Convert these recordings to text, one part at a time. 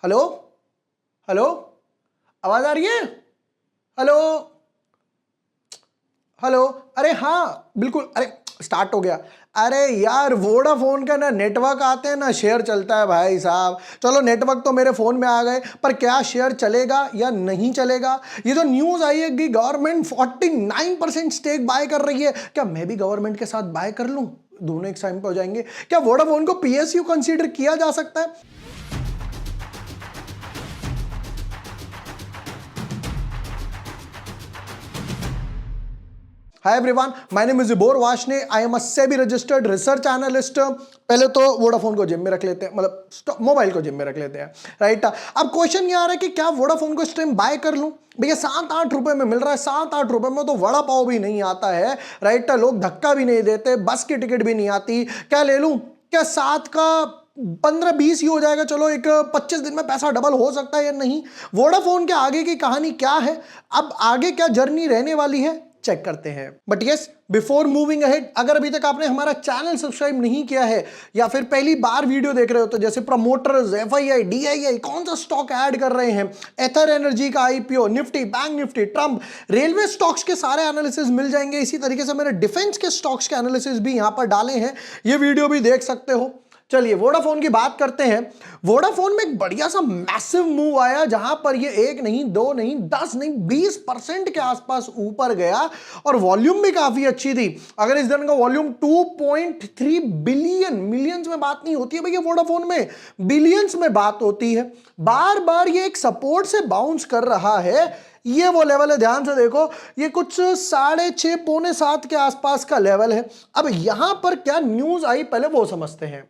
Hello hello, आवाज आ रही है? हेलो हेलो, अरे हाँ बिल्कुल, अरे स्टार्ट हो गया। अरे यार वोडाफोन का ना नेटवर्क आते हैं ना शेयर चलता है भाई साहब। चलो नेटवर्क तो मेरे फोन में आ गए, पर क्या शेयर चलेगा या नहीं चलेगा? ये जो न्यूज आई है कि गवर्नमेंट 49% स्टेक बाय कर रही है, क्या मैं भी गवर्नमेंट के साथ बाय कर लूं? दोनों एक टाइम पे हो जाएंगे। क्या वोडाफोन को पीएसयू कंसीडर किया जा सकता है? Hi everyone, my name is Ibor Vashne. I am a SEBI registered research analyst. पहले तो वोडाफोन को जिम में रख लेते हैं, मतलब मोबाइल को जिम में रख लेते हैं, राइट। अब क्वेश्चन ये आ रहा है कि क्या वोडाफोन को इस टाइम बाय कर लूं? भैया 7-8 रुपए में मिल रहा है, 7-8 रुपए में तो वड़ा पाव भी नहीं आता है, राइट। लोग धक्का भी नहीं देते, बस की टिकट भी नहीं आती, क्या ले लूं? क्या 7 का 15-20 ही हो जाएगा? चलो एक 25 दिन में पैसा डबल हो सकता है या नहीं? वोडाफोन के आगे की कहानी क्या है, अब आगे क्या जर्नी रहने वाली है, चेक करते हैं। But yes, before moving ahead, अगर अभी तक आपने हमारा चैनल सब्सक्राइब नहीं किया है या फिर पहली बार वीडियो देख रहे हो, तो जैसे प्रमोटर्स, एफआईआई, डीआईआई, कौन सा स्टॉक ऐड कर रहे हैं, एथर एनर्जी का IPO, Nifty, bank Nifty, Trump, railway stocks के सारे एनालिसिस मिल जाएंगे। इसी तरीके से मेरे डिफेंस के स्टॉक्स के एनालिसिस भी यहां पर डाले हैं, ये वीडियो भी देख सकते हो। चलिए वोडाफोन की बात करते हैं। वोडाफोन में एक बढ़िया सा मैसिव मूव आया, जहां पर ये 1 नहीं 2 नहीं 10 नहीं 20% के आसपास ऊपर गया और वॉल्यूम भी काफी अच्छी थी। अगर इस दिन का वॉल्यूम 2.3 बिलियन, मिलियंस में बात नहीं होती है भैया वोडाफोन में, बिलियंस में बात होती है। बार बार ये एक सपोर्ट से बाउंस कर रहा है, ये वो लेवल है, ध्यान से देखो, ये कुछ 6:30 पौने 7 के आसपास का लेवल है। अब यहां पर क्या न्यूज आई, पहले वो समझते हैं।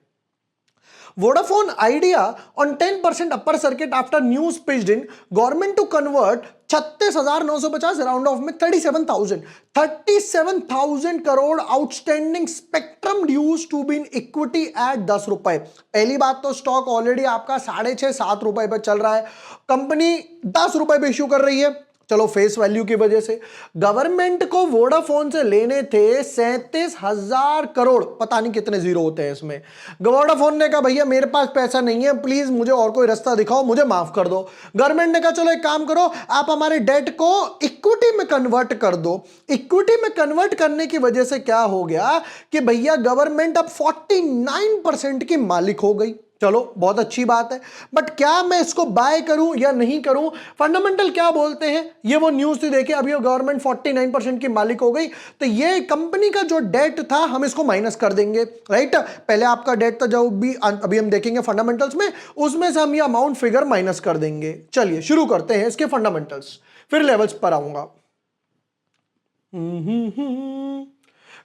Vodafone Idea on 10% upper circuit after news pitched in government to convert 36,950 round off में 37,000 crore outstanding spectrum dues to be in equity at 10 रुपए। पहली बात तो स्टॉक ऑलरेडी आपका 6.5-7 रुपए पर चल रहा है, कंपनी 10 रुपए पे इश्यू कर रही है। चलो फेस वैल्यू की वजह से गवर्नमेंट को वोडाफोन से लेने थे 37,000 करोड़, पता नहीं कितने जीरो होते हैं इसमें। वोडाफोन ने कहा भैया मेरे पास पैसा नहीं है, प्लीज मुझे और कोई रास्ता दिखाओ, मुझे माफ कर दो। गवर्नमेंट ने कहा चलो एक काम करो, आप हमारे डेट को इक्विटी में कन्वर्ट कर दो। इक्विटी में कन्वर्ट करने की वजह से क्या हो गया कि भैया गवर्नमेंट अब 49% की मालिक हो गई। चलो बहुत अच्छी बात है, बट क्या मैं इसको बाय करूं या नहीं करूं? फंडामेंटल क्या बोलते हैं, ये वो न्यूज थी, देखिए अभी गवर्नमेंट 49% की मालिक हो गई, तो ये कंपनी का जो डेट था हम इसको माइनस कर देंगे, राइट। पहले आपका डेट था जो भी अभी हम देखेंगे फंडामेंटल्स में, उसमें से हम ये अमाउंट फिगर माइनस कर देंगे। चलिए शुरू करते हैं इसके फंडामेंटल्स, फिर लेवल्स पर आऊंगा।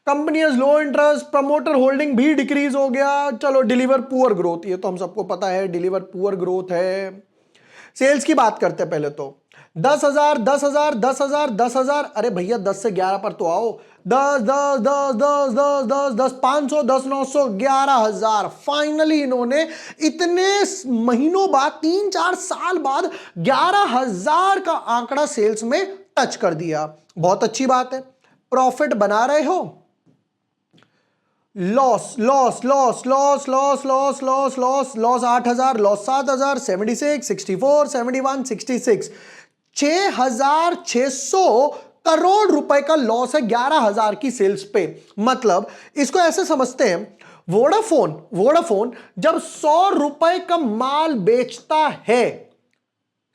कंपनी लो इंटरेस्ट, प्रमोटर होल्डिंग भी डिक्रीज हो गया। चलो डिलीवर पुअर ग्रोथ, ये तो हम सबको पता है, डिलीवर पुअर ग्रोथ है। सेल्स की बात करते हैं पहले तो 10,000 10,000 10,000 10,000, अरे भैया 10 से 11 पर तो आओ। 10 10 10 10 10 10 10 500 10 900 11,000। फाइनली इन्होंने इतने महीनों बाद, 3-4 साल बाद 11,000 का आंकड़ा सेल्स में टच कर दिया। बहुत अच्छी बात है। प्रॉफिट बना रहे हो, loss loss loss loss loss loss loss loss loss 8,000, loss 7,000, 76, 64, 71, 66, 6,600 crore रुपए का लॉस है 11,000 की सेल्स पे। मतलब इसको ऐसे समझते हैं, वोडाफोन जब 100 रुपए का माल बेचता है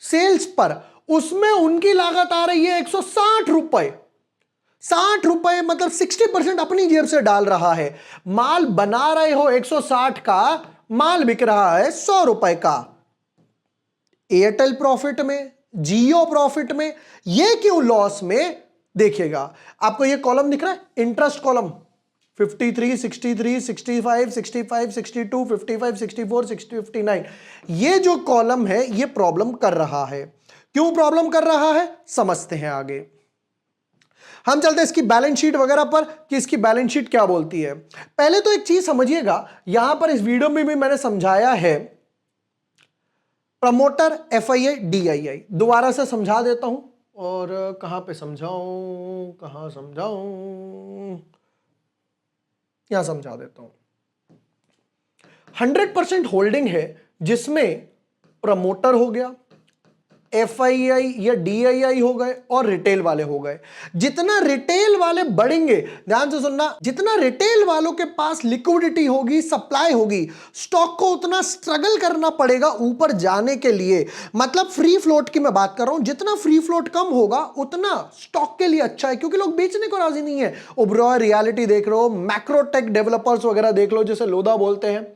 सेल्स पर, उसमें उनकी लागत आ रही है 160 रुपए। 60 रुपए मतलब 60% अपनी जेब से डाल रहा है। माल बना रहे हो 160 का, माल बिक रहा है 100 रुपए का। एयरटेल प्रॉफिट में, जियो प्रॉफिट में, ये क्यों लॉस में? देखिएगा आपको ये कॉलम दिख रहा है, इंटरेस्ट कॉलम 53, 63, 65, 65, 62, 55, 64, 60, 59, ये जो कॉलम है ये प्रॉब्लम कर रहा है। क्यों प्रॉब्लम कर रहा है समझते हैं आगे। हम चलते हैं इसकी बैलेंस शीट वगैरह पर कि इसकी बैलेंस शीट क्या बोलती है। पहले तो एक चीज समझिएगा, यहां पर इस वीडियो में भी मैंने समझाया है प्रमोटर, एफआईआई, डीआईआई, दोबारा से समझा देता हूं। और कहां पे समझाऊं, कहां समझाऊं, यहां समझा देता हूं। 100% होल्डिंग है जिसमें प्रमोटर हो गया, FII या DII हो गए और रिटेल वाले हो गए। जितना रिटेल वाले बढ़ेंगे, ध्यान से सुनना, जितना रिटेल वालों के पास लिक्विडिटी होगी, सप्लाई होगी, स्टॉक को उतना स्ट्रगल करना पड़ेगा ऊपर जाने के लिए। मतलब फ्री फ्लोट की मैं बात कर रहा हूं, जितना फ्री फ्लोट कम होगा उतना स्टॉक के लिए अच्छा है, क्योंकि लोग बेचने को राजी नहीं है। ओबरॉय रियलिटी देख लो, मैक्रोटेक डेवलपर्स वगैरह देख लो, जैसे लोधा बोलते हैं।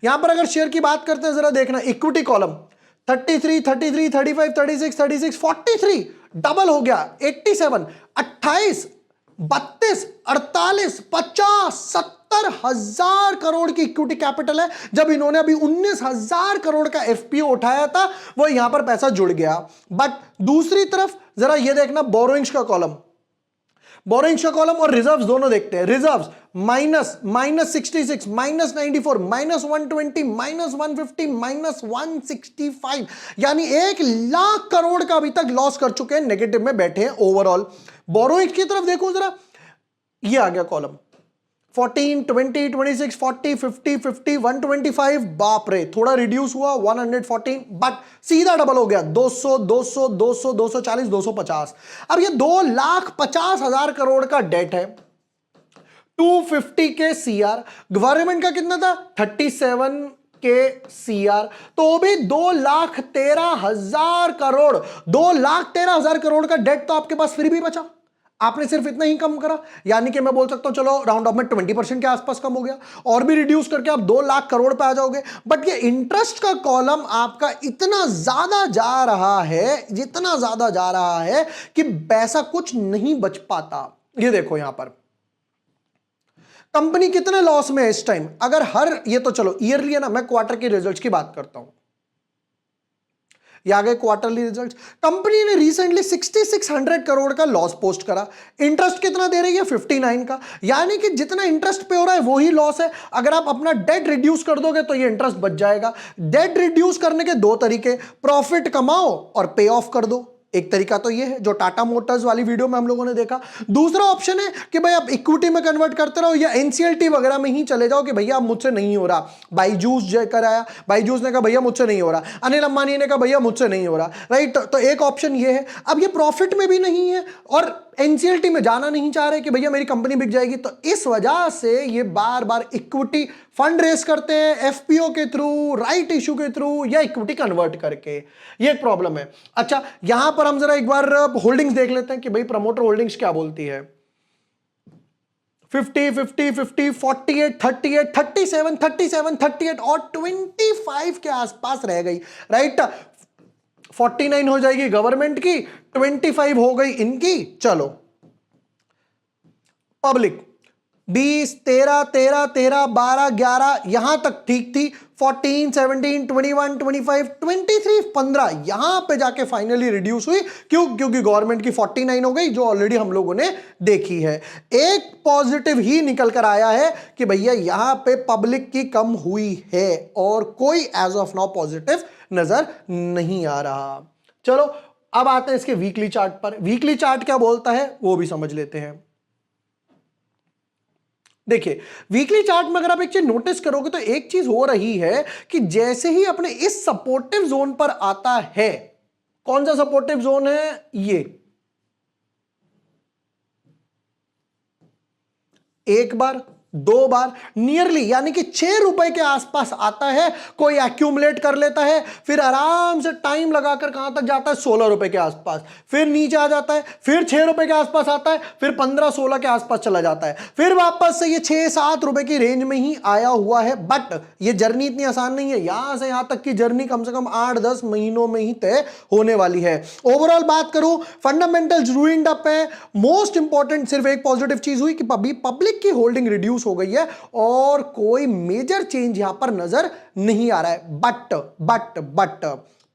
यहां पर अगर शेयर की बात करते हैं, जरा देखना इक्विटी कॉलम 33, 33, 35, 36, 36, 43, डबल हो गया 87, 28, 32, 48, 50, 70,000 करोड़ की इक्विटी कैपिटल है। जब इन्होंने अभी 19,000 करोड़ का FPO उठाया था, वो यहां पर पैसा जुड़ गया। बट दूसरी तरफ जरा ये देखना, बोरोइंग्स का कॉलम, बोरोइंग्स का कॉलम और रिजर्व्स दोनों देखते हैं। रिजर्व्स -66, -94, -120, -150, -165, यानी 1,00,000 करोड़ का अभी तक लॉस कर चुके हैं, नेगेटिव में बैठे हैं ओवरऑल। बोरोइंग्स की तरफ देखो जरा, ये आ गया कॉलम 14, 20, 26, 40, 50, 50, 125, बाप रे, थोड़ा रिड्यूस हुआ 114, बट सीधा डबल हो गया 200, 200, 200, 240, 250। अब ये 2,50,000 करोड़ का डेट है, 250 के CR, गवर्नमेंट का कितना था 37 के CR, तो भी 2,13,000 करोड़, 2,13,000 करोड़ का डेट तो आपके पास फिर भी बचा। आपने सिर्फ इतना ही कम करा, यानी कि मैं बोल सकता हूं चलो राउंड ऑफ में 20% के आसपास कम हो गया, और भी रिड्यूस करके आप 2,00,000 करोड़ पे आ जाओगे। बट ये इंटरेस्ट का कॉलम आपका इतना ज्यादा जा रहा है, जितना ज्यादा जा रहा है कि पैसा कुछ नहीं बच पाता। ये देखो यहां पर कंपनी कितने लॉस में है इस टाइम। अगर हर, ये तो चलो ईयरली है ना, मैं क्वार्टर के रिजल्ट्स की बात करता हूं। ये आ गए क्वार्टरली रिजल्ट्स। कंपनी ने रिसेंटली 6,600 करोड़ का लॉस पोस्ट करा। इंटरेस्ट कितना दे रही है 59 का, यानी कि जितना इंटरेस्ट पे हो रहा है वही लॉस है। अगर आप अपना डेट रिड्यूस कर दोगे तो ये इंटरेस्ट बच जाएगा। डेट रिड्यूस करने के दो तरीके, प्रॉफिट कमाओ और पे ऑफ कर दो। एक तरीका तो ये है जो टाटा मोटर्स वाली वीडियो में हम लोगों ने देखा। दूसरा ऑप्शन है कि भाई आप इक्विटी में कन्वर्ट करते रहो या NCLT वगैरह में ही चले जाओ कि भैया अब मुझसे नहीं हो रहा। बाईजूस जो कराया, बाईजूस ने कहा भैया मुझसे नहीं हो रहा, अनिल अंबानी ने कहा भैया मुझसे नहीं हो रहा, राइट। तो एक ऑप्शन ये है। अब ये प्रॉफिट में भी नहीं है और NCLT में जाना नहीं चाह रहे कि भैया मेरी कंपनी बिक जाएगी, तो इस वजह से ये बार बार इक्विटी फंड रेस करते हैं, FPO के थ्रू, राइट इशू के थ्रू या इक्विटी कन्वर्ट करके। ये एक प्रॉब्लम है। अच्छा, यहां पर हम जरा एक बार होल्डिंग्स देख लेते हैं कि भाई प्रमोटर होल्डिंग्स क्या बोलती है। 50, 50, 50, 48, 38, 37, 37, 38 और 25 के आसपास रह गई, राइट। 49 हो जाएगी गवर्नमेंट की, 25 हो गई इनकी। चलो पब्लिक 20, 13, 13, 13, 12, 11 यहां तक ठीक थी। 14, 17, 21, 25, 23, 15 यहां पे जाके फाइनली रिड्यूस हुई। क्यों? क्योंकि गवर्नमेंट की 49 हो गई, जो ऑलरेडी हम लोगों ने देखी है। एक पॉजिटिव ही निकल कर आया है कि भैया यहां पे पब्लिक की कम हुई है और कोई एज ऑफ नाउ पॉजिटिव नजर नहीं आ रहा। चलो अब आते हैं इसके वीकली चार्ट पर। वीकली चार्ट क्या बोलता है वो भी समझ लेते हैं। देखिए वीकली चार्ट में अगर आप एक चीज नोटिस करोगे तो एक चीज हो रही है कि जैसे ही अपने इस सपोर्टिव जोन पर आता है, कौन सा सपोर्टिव जोन है ये, एक बार, दो बार, नियरली यानी कि 6 रुपए के आसपास आता है, कोई एक्यूमुलेट कर लेता है, फिर आराम से टाइम लगाकर कहां तक जाता है 16 रुपए के आसपास, फिर नीचे आ जाता है, फिर 6 रुपए के आसपास आता है, फिर 15-16 के आसपास चला जाता है, फिर वापस से ये 6-7 रुपए की रेंज में ही आया हुआ है। बट ये जर्नी इतनी आसान नहीं है, यहां से यहां तक की जर्नी कम से कम 8-10 महीनों में ही तय होने वाली है। ओवरऑल बात करूं, फंडामेंटल्स रूइंड अप है। मोस्ट इंपॉर्टेंट सिर्फ एक पॉजिटिव चीज हुई कि पब्लिक की होल्डिंग रिड्यूस हो गई है और कोई मेजर चेंज यहां पर नजर नहीं आ रहा है। बट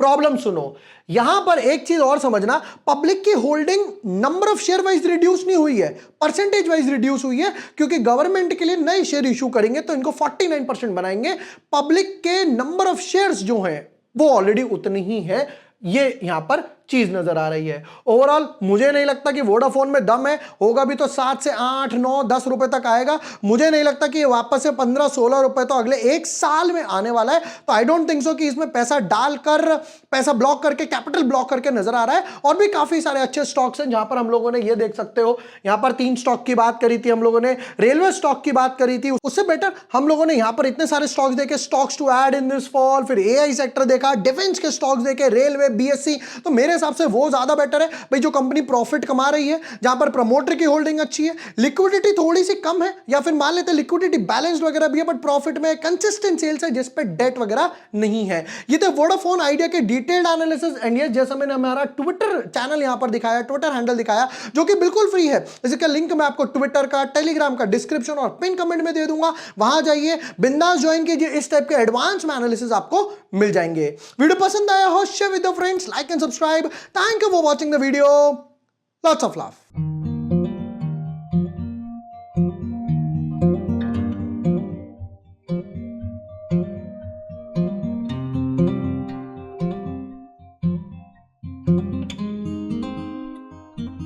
प्रॉब्लम सुनो, यहां पर एक चीज और समझना, पब्लिक की holding number of share wise reduce नहीं हुई है, परसेंटेज वाइज रिड्यूस हुई है, क्योंकि गवर्नमेंट के लिए नए शेयर इशू करेंगे तो इनको 49% बनाएंगे। पब्लिक के नंबर ऑफ शेयर्स जो हैं वो ऑलरेडी उतनी ही है, ये यहां पर चीज नजर आ रही है। ओवरऑल मुझे नहीं लगता कि वोडाफोन में दम है, होगा भी तो 7 से 8 9 10 रुपए तक आएगा। मुझे नहीं लगता कि ये वापस से 15 16 रुपए तो अगले एक साल में आने वाला है। तो आई डोंट थिंक सो कि इसमें पैसा डालकर, पैसा ब्लॉक करके, कैपिटल ब्लॉक करके नजर आ रहा है। और भी काफी सारे अच्छे स्टॉक्स हैं जहां पर हम लोगों ने, ये देख सकते हो यहां पर 3 स्टॉक की बात करी थी हम लोगों ने, रेलवे स्टॉक की बात करी थी। उससे बेटर हम लोगों ने यहां पर इतने सारे स्टॉक्स देखे, stocks to add in this fall, फिर एआई सेक्टर देखा, डिफेंस के स्टॉक्स देखे, रेलवे, बीएससी। तो मेरे हिसाब से वो ज्यादा बेटर है भाई, जो कंपनी प्रॉफिट कमा रही है, जहां पर प्रमोटर की होल्डिंग अच्छी है, लिक्विडिटी थोड़ी सी कम है, या फिर मान लेते लिक्विडिटी बैलेंस्ड वगैरह भी है, बट प्रॉफिट में कंसिस्टेंट सेल्स है जिस पे डेट वगैरह नहीं है। ये थे वोडाफोन आइडिया के डिटेल्ड एनालिसिस। एंड ये जैसा मैंने हमारा ट्विटर चैनल यहां पर दिखाया, ट्विटर हैंडल दिखाया, जो कि बिल्कुल फ्री है, इसका लिंक मैं आपको ट्विटर का, टेलीग्राम का डिस्क्रिप्शन और पिन कमेंट में दे दूंगा। वहां जाइए, बिंदास ज्वाइन कीजिए, इस टाइप के एडवांस में एनालिसिस आपको मिल जाएंगे। वीडियो पसंद आया हो, share with your friends, like and subscribe. Thank you for watching the video. Lots of love.